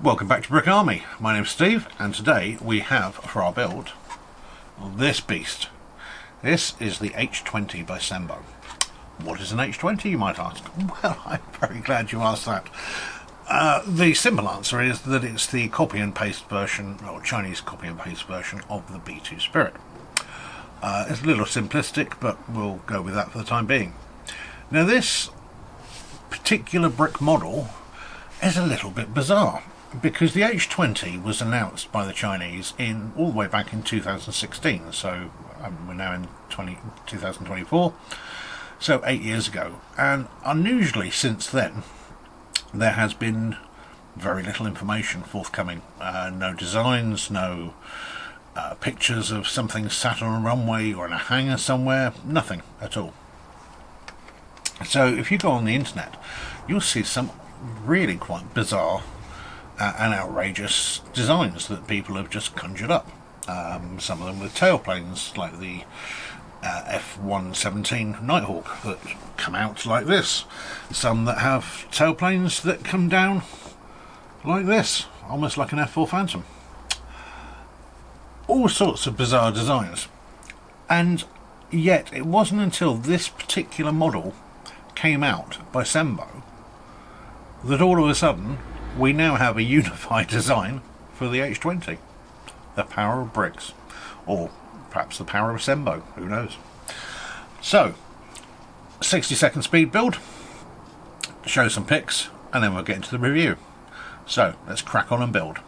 Welcome back to Brick Army. My name's Steve, and today we have for our build this beast. This is the H20 by Sembo. What is an H20, you might ask? Well, I'm very glad you asked that. The simple answer is that it's the copy and paste version, or Chinese copy and paste version of the B2 Spirit. It's a little simplistic, but we'll go with that for the time being. Now, this particular brick model is a little bit bizarre, because the H20 was announced by the Chinese all the way back in 2016, so we're now in 2024, so 8 years ago, and unusually since then there has been very little information forthcoming. No designs, no pictures of something sat on a runway or in a hangar somewhere, nothing at all. So if you go on the internet, you'll see some really quite bizarre and outrageous designs that people have just conjured up. Some of them with tailplanes, like the F-117 Nighthawk that come out like this. Some that have tailplanes that come down like this, almost like an F-4 Phantom. All sorts of bizarre designs. And yet it wasn't until this particular model came out by Sembo that all of a sudden we now have a unified design for the H20. The power of bricks, or perhaps the power of Sembo, who knows. So 60-second speed build, show some pics, and then we'll get into the review. So let's crack on and build.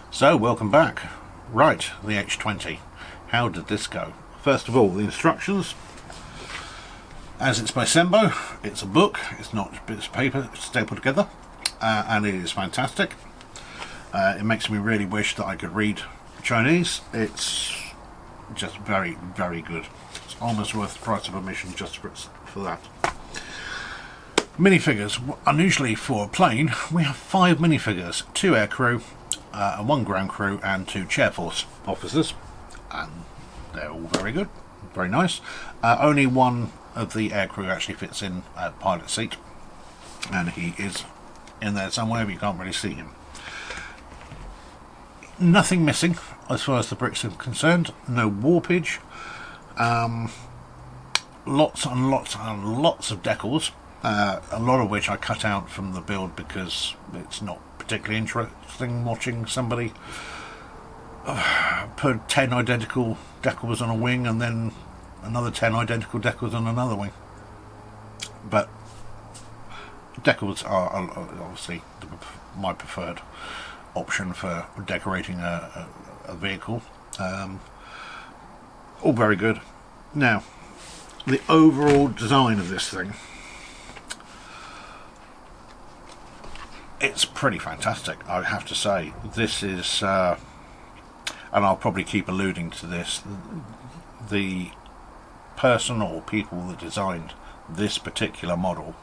So, welcome back. Right, the H20. How did this go? First of all, the instructions. As it's by Sembo, it's a book, it's not bits of paper stapled together, and it is fantastic. It makes me really wish that I could read Chinese. It's just very, very good. It's almost worth the price of admission just for that. Minifigures. Unusually for a plane, we have 5 minifigures, 2 aircrew, and 1 ground crew and 2 chair force officers, and they're all very good, very nice. Only one of the aircrew actually fits in a pilot seat, and he is in there somewhere, but you can't really see him. Nothing missing as far as the bricks are concerned, no warpage, lots and lots and lots of decals, a lot of which I cut out from the build because it's not particularly interesting watching somebody put 10 identical decals on a wing and then another 10 identical decals on another wing. But decals are obviously my preferred option for decorating a vehicle. All very good. Now, the overall design of this thing, it's pretty fantastic, I have to say. This is, and I'll probably keep alluding to this, the person or people that designed this particular model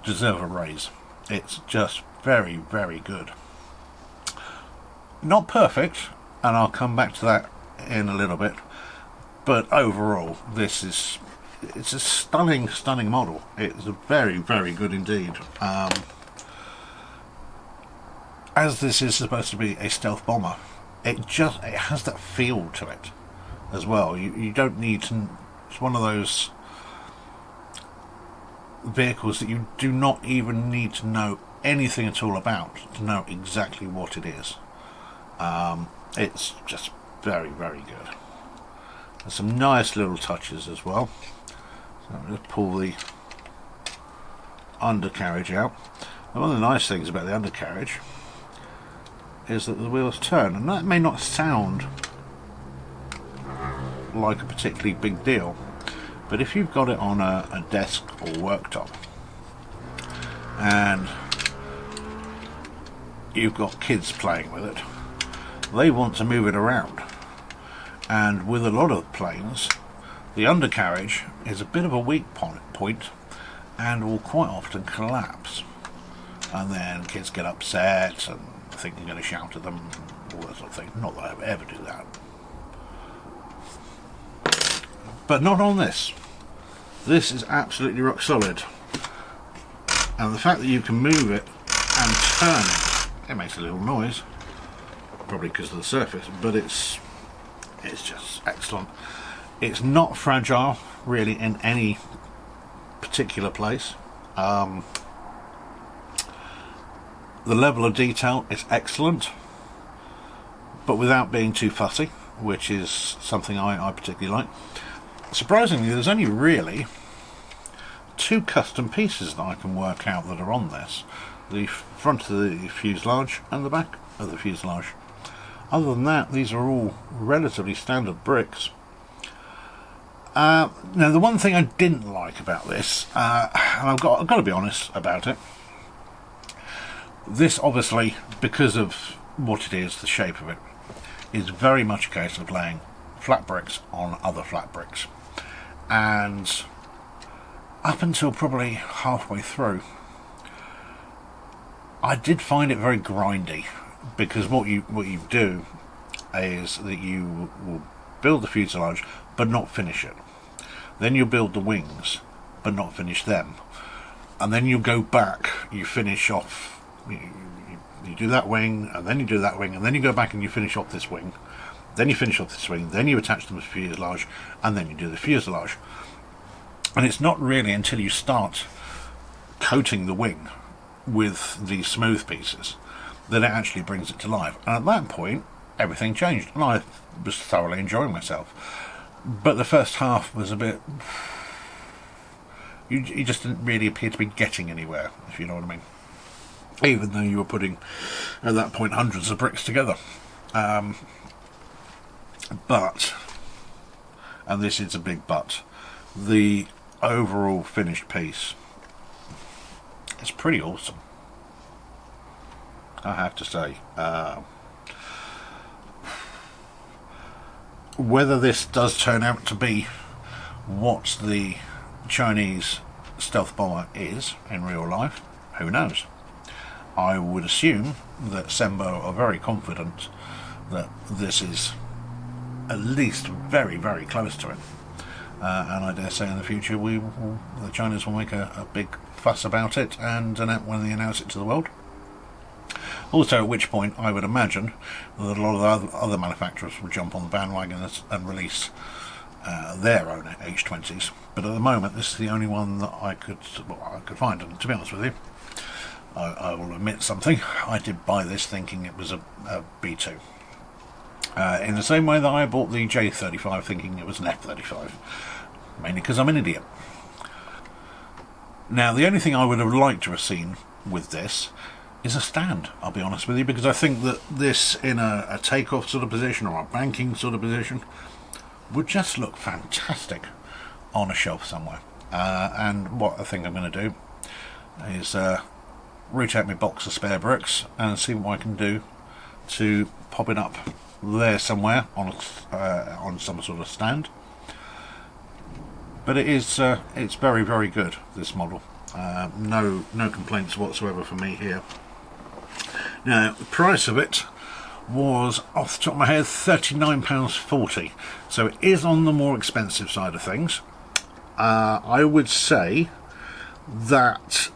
deserve a raise. It's just very, very good. Not perfect, and I'll come back to that in a little bit, but overall it's a stunning model. It's a very, very good indeed. As this is supposed to be a stealth bomber, it has that feel to it as well. You don't need to. It's one of those vehicles that you do not even need to know anything at all about to know exactly what it is. It's just very, very good. There's some nice little touches as well. So I'm going to pull the undercarriage out. And one of the nice things about the undercarriage is that the wheels turn, and that may not sound like a particularly big deal, but if you've got it on a desk or worktop and you've got kids playing with it, they want to move it around, and with a lot of planes the undercarriage is a bit of a weak point and will quite often collapse, and then kids get upset and think you're going to shout at them, all that sort of thing. Not that I would ever do that, but not on this. This is absolutely rock solid, and the fact that you can move it and turn it makes a little noise, probably because of the surface, but it's just excellent. It's not fragile really in any particular place. The level of detail is excellent, but without being too fussy, which is something I particularly like. Surprisingly, there's only really 2 custom pieces that I can work out that are on this: the front of the fuselage and the back of the fuselage. Other than that, these are all relatively standard bricks. Now, the one thing I didn't like about this, and I've got to be honest about it, this obviously, because of what it is, the shape of it, is very much a case of laying flat bricks on other flat bricks. And up until probably halfway through, I did find it very grindy, because what you do is that you will build the fuselage but not finish it. Then you build the wings but not finish them. And then you go back, you finish off, you do that wing, and then you do that wing, and then you go back and you finish off this wing. Then you finish off this wing, then you attach them to the fuselage, and then you do the fuselage. And it's not really until you start coating the wing with the smooth pieces that it actually brings it to life. And at that point, everything changed, and I was thoroughly enjoying myself. But the first half was a bit... You just didn't really appear to be getting anywhere, if you know what I mean. Even though you were putting, at that point, hundreds of bricks together. But, and this is a big but, the overall finished piece is pretty awesome, I have to say. Whether this does turn out to be what the Chinese stealth bomber is in real life, who knows? I would assume that Sembo are very confident that this is at least very, very close to it, and I dare say in the future the Chinese will make a big fuss about it and when they announce it to the world. Also, at which point I would imagine that a lot of other manufacturers will jump on the bandwagon and release their own H20s. But at the moment, this is the only one that I could find. And to be honest with you, I will admit something. I did buy this thinking it was a B2. In the same way that I bought the J35 thinking it was an F35. Mainly because I'm an idiot. Now, the only thing I would have liked to have seen with this is a stand, I'll be honest with you, because I think that this in a takeoff sort of position or a banking sort of position would just look fantastic on a shelf somewhere. And what I think I'm going to do is reach out my box of spare bricks and see what I can do to pop it up there somewhere on some sort of stand. But it's very, very good, this model. No complaints whatsoever for me here. Now, the price of it was, off the top of my head, £39.40, so it is on the more expensive side of things. I would say that,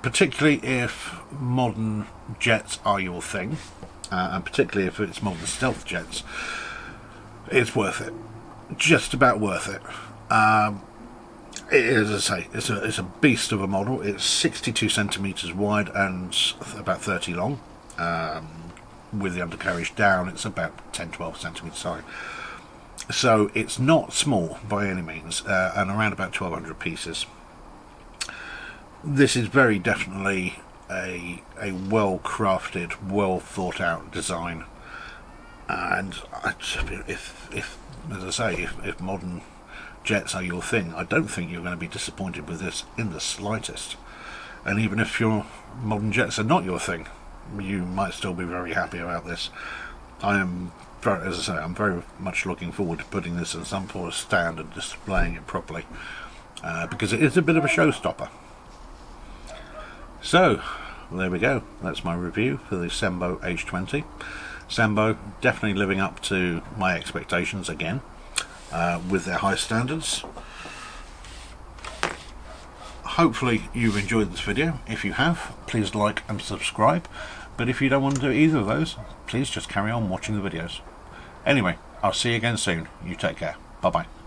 particularly if modern jets are your thing, and particularly if it's modern stealth jets, it's worth it. Just about worth it. It is, as I say, it's a beast of a model. It's 62 centimetres wide and about 30 long. With the undercarriage down, it's about 10-12 centimetres high. So it's not small by any means, and around about 1,200 pieces. This is very definitely a well-crafted, well-thought-out design. And if as I say, if modern jets are your thing, I don't think you're going to be disappointed with this in the slightest. And even if your modern jets are not your thing, you might still be very happy about this. As I say, I'm very much looking forward to putting this in some sort of stand and displaying it properly, because it is a bit of a showstopper. So there we go, that's my review for the Sembo H20. Sembo definitely living up to my expectations again, with their high standards. Hopefully you've enjoyed this video. If you have, please like and subscribe, but if you don't want to do either of those, please just carry on watching the videos. Anyway, I'll see you again soon. You take care. Bye bye.